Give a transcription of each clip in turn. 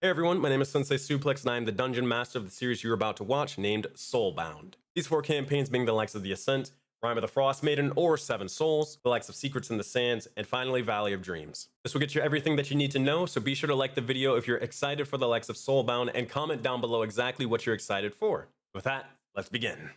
Hey everyone, my name is SenseiSuplex and I am the Dungeon Master of the series you're about to watch named Soulbound. These 4 campaigns being the likes of The Ascent, Rime of the Frost Maiden, or Seven Souls, the likes of Secrets in the Sands, and finally Valley of Dreams. This will get you everything that you need to know, so be sure to like the video if you're excited for the likes of Soulbound and comment down below exactly what you're excited for. With that, let's begin.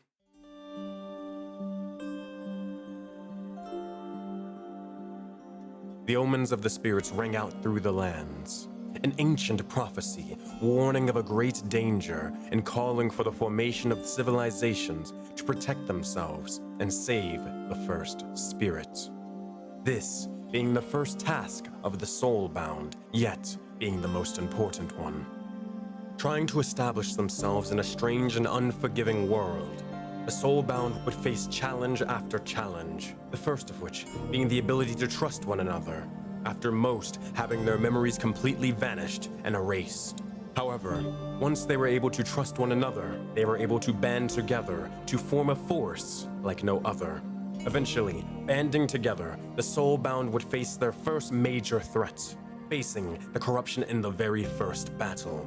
The omens of the spirits rang out through the lands. An ancient prophecy, warning of a great danger and calling for the formation of civilizations to protect themselves and save the first spirit. This being the first task of the Soulbound, yet being the most important one. Trying to establish themselves in a strange and unforgiving world, the Soulbound would face challenge after challenge, the first of which being the ability to trust one another, after most having their memories completely vanished and erased. However, once they were able to trust one another, they were able to band together to form a force like no other. Eventually, banding together, the Soulbound would face their first major threat, facing the corruption in the very first battle.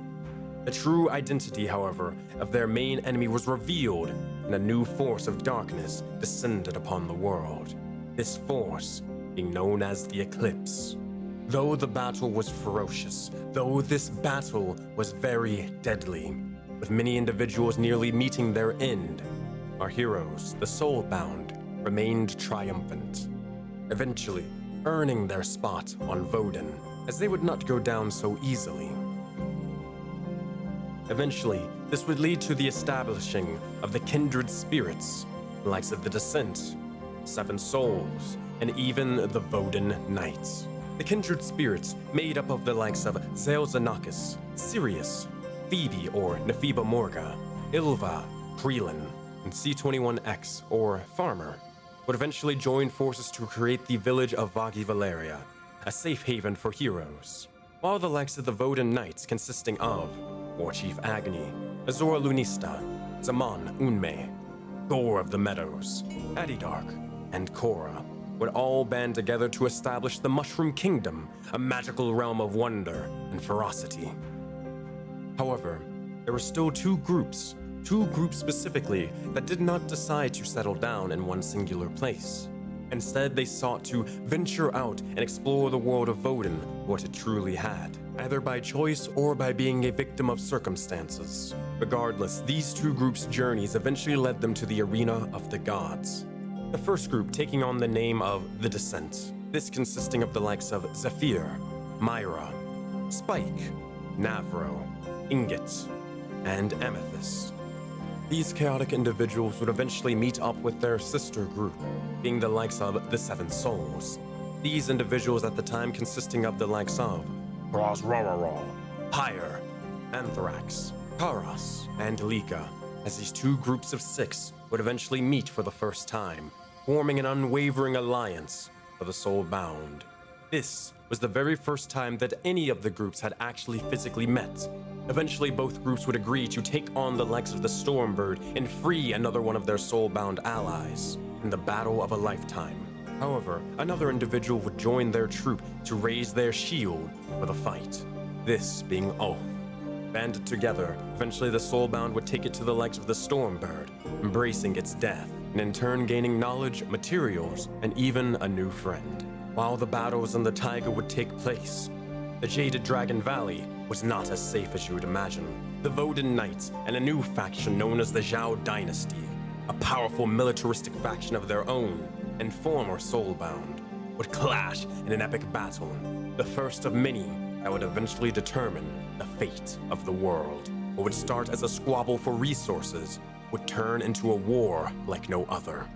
The true identity, however, of their main enemy was revealed, and a new force of darkness descended upon the world. This force being known as the Eclipse. Though the battle was ferocious, though this battle was very deadly, with many individuals nearly meeting their end, our heroes, the Soulbound, remained triumphant, eventually earning their spot on Voden, as they would not go down so easily. Eventually, this would lead to the establishing of the kindred spirits, the likes of the Descent, Seven Souls, and even the Voden Knights. The kindred spirits made up of the likes of Zelzanakis, Sirius, Phoebe or Nephiba Morga, Ilva, Krelin, and C21X or Farmer would eventually join forces to create the village of Vagi Valeria, a safe haven for heroes. While the likes of the Voden Knights consisting of War Chief Agni, Azora Lunista, Zaman Unme, Gore of the Meadows, Adidark, and Korra would all band together to establish the Mushroom Kingdom, a magical realm of wonder and ferocity. However, there were still two groups specifically, that did not decide to settle down in one singular place. Instead, they sought to venture out and explore the world of Voden, what it truly had, either by choice or by being a victim of circumstances. Regardless, these two groups' journeys eventually led them to the arena of the gods. The first group taking on the name of the Descent, this consisting of the likes of Zephyr, Myra, Spike, Navro, Ingot, and Amethyst. These chaotic individuals would eventually meet up with their sister group, being the likes of the Seven Souls. These individuals at the time consisting of the likes of Auroraverse, Pyre, Anthrax, Karas, and Lika, as these two groups of 6 would eventually meet for the first time, forming an unwavering alliance for the Soulbound. This was the very first time that any of the groups had actually physically met. Eventually, both groups would agree to take on the likes of the Stormbird and free another one of their Soulbound allies in the battle of a lifetime. However, another individual would join their troop to raise their shield for the fight, this being Oath. Banded together, eventually the Soulbound would take it to the likes of the Stormbird, embracing its death, and in turn gaining knowledge, materials, and even a new friend. While the battles in the taiga would take place, the Jaded Dragon Valley was not as safe as you would imagine. The Voden Knights and a new faction known as the Zhao Dynasty, a powerful militaristic faction of their own, and former Soulbound, would clash in an epic battle, the first of many that would eventually determine the fate of the world. What would start as a squabble for resources would turn into a war like no other.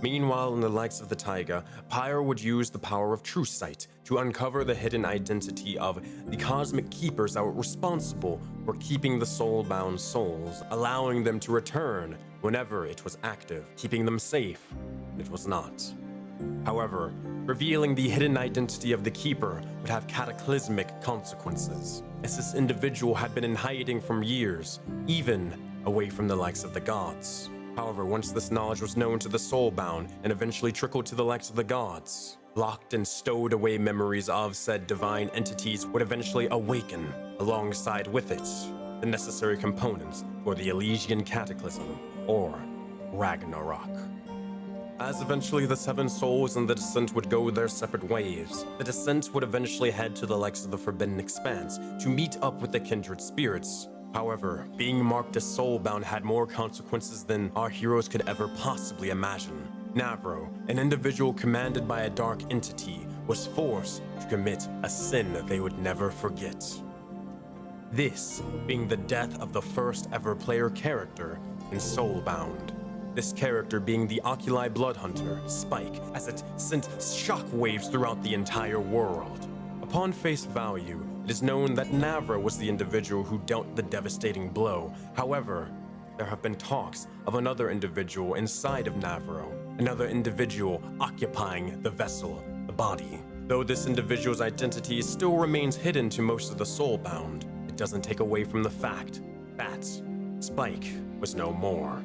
Meanwhile, in the likes of the taiga, Pyre would use the power of True Sight to uncover the hidden identity of the cosmic keepers that were responsible for keeping the soulbound souls, allowing them to return whenever it was active, keeping them safe when it was not. However, revealing the hidden identity of the keeper would have cataclysmic consequences, as this individual had been in hiding for years, even away from the likes of the gods. However, once this knowledge was known to the Soulbound and eventually trickled to the likes of the gods, locked and stowed away memories of said divine entities would eventually awaken, alongside with it, the necessary components for the Elysian Cataclysm, or Ragnarok. As eventually the Seven Souls and the Descent would go their separate ways, the Descent would eventually head to the likes of the Forbidden Expanse to meet up with the kindred spirits. However, being marked as Soulbound had more consequences than our heroes could ever possibly imagine. Navro, an individual commanded by a dark entity, was forced to commit a sin that they would never forget. This being the death of the first ever player character in Soulbound. This character being the Oculi Bloodhunter, Spike, as it sent shockwaves throughout the entire world. Upon face value, it is known that Navra was the individual who dealt the devastating blow. However, there have been talks of another individual inside of Navro, another individual occupying the vessel, the body. Though this individual's identity still remains hidden to most of the Soulbound, it doesn't take away from the fact that Spike was no more.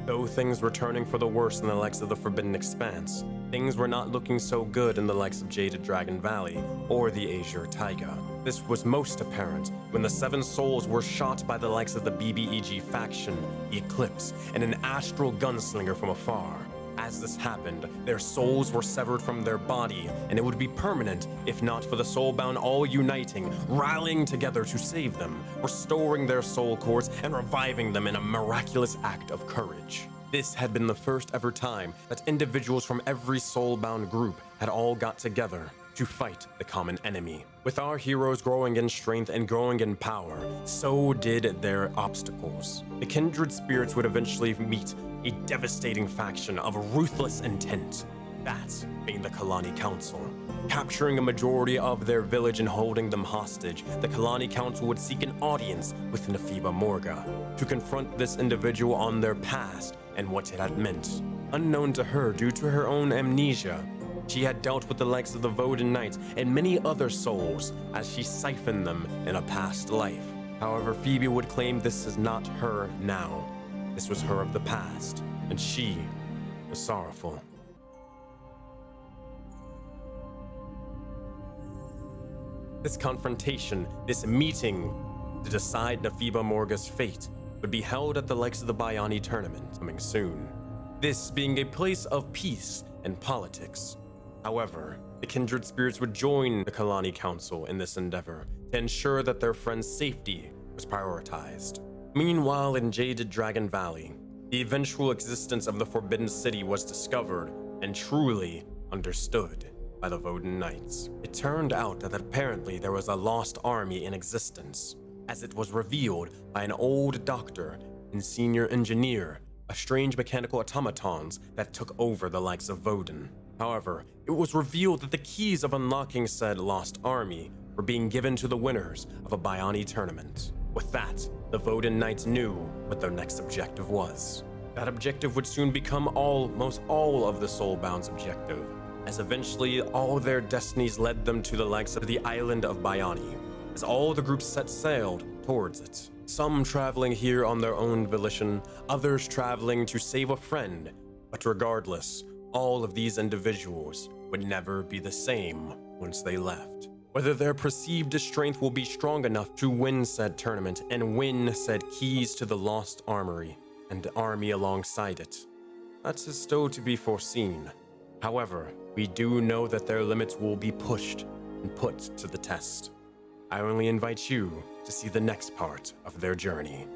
Though things were turning for the worse in the likes of the Forbidden Expanse, things were not looking so good in the likes of Jaded Dragon Valley or the Azure Taiga. This was most apparent when the Seven Souls were shot by the likes of the BBEG faction, the Eclipse, and an astral gunslinger from afar. As this happened, their souls were severed from their body, and it would be permanent if not for the Soulbound all uniting, rallying together to save them, restoring their soul cores, and reviving them in a miraculous act of courage. This had been the first ever time that individuals from every Soulbound group had all got together to fight the common enemy. With our heroes growing in strength and growing in power, so did their obstacles. The kindred spirits would eventually meet a devastating faction of ruthless intent, that being the Kalani Council. Capturing a majority of their village and holding them hostage, the Kalani Council would seek an audience with Nephiba Morga to confront this individual on their past and what it had meant. Unknown to her due to her own amnesia, she had dealt with the likes of the Voden Knights and many other souls as she siphoned them in a past life. However, Phoebe would claim this is not her now. This was her of the past, and she was sorrowful. This confrontation, this meeting to decide Nephiba Morga's fate, would be held at the likes of the Bayani tournament coming soon. This being a place of peace and politics. However, the kindred spirits would join the Kalani Council in this endeavor to ensure that their friend's safety was prioritized. Meanwhile, in Jaded Dragon Valley, the eventual existence of the Forbidden City was discovered and truly understood by the Voden Knights. It turned out that apparently there was a lost army in existence, as it was revealed by an old doctor and senior engineer of strange mechanical automatons that took over the likes of Voden. However, it was revealed that the keys of unlocking said lost army were being given to the winners of a Bayani tournament. With that, the Voden Knights knew what their next objective was. That objective would soon become almost all of the Soulbound's objective, as eventually all their destinies led them to the likes of the island of Bayani, as all the groups set sailed towards it. Some traveling here on their own volition, others traveling to save a friend, but regardless, all of these individuals would never be the same once they left. Whether their perceived strength will be strong enough to win said tournament and win said keys to the lost armory and the army alongside it, that is still to be foreseen. However, we do know that their limits will be pushed and put to the test. I only invite you to see the next part of their journey.